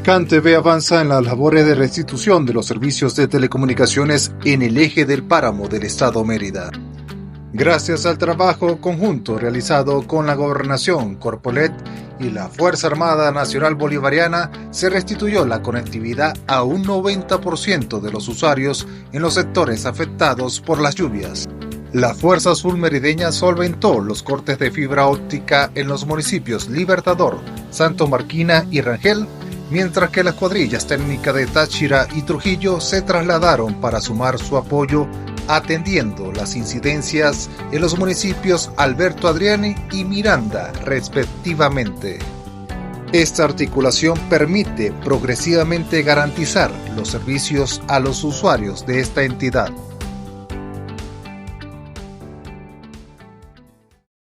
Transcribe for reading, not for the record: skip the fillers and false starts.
CanTV avanza en las labores de restitución de los servicios de telecomunicaciones en el eje del páramo del estado Mérida. Gracias al trabajo conjunto realizado con la Gobernación, Corpolet y la Fuerza Armada Nacional Bolivariana, se restituyó la conectividad a un 90% de los usuarios en los sectores afectados por las lluvias. La Fuerza Azul Merideña solventó los cortes de fibra óptica en los municipios Libertador, Santo Marquina y Rangel, mientras que las cuadrillas técnicas de Táchira y Trujillo se trasladaron para sumar su apoyo atendiendo las incidencias en los municipios Alberto Adriani y Miranda, respectivamente. Esta articulación permite progresivamente garantizar los servicios a los usuarios de esta entidad.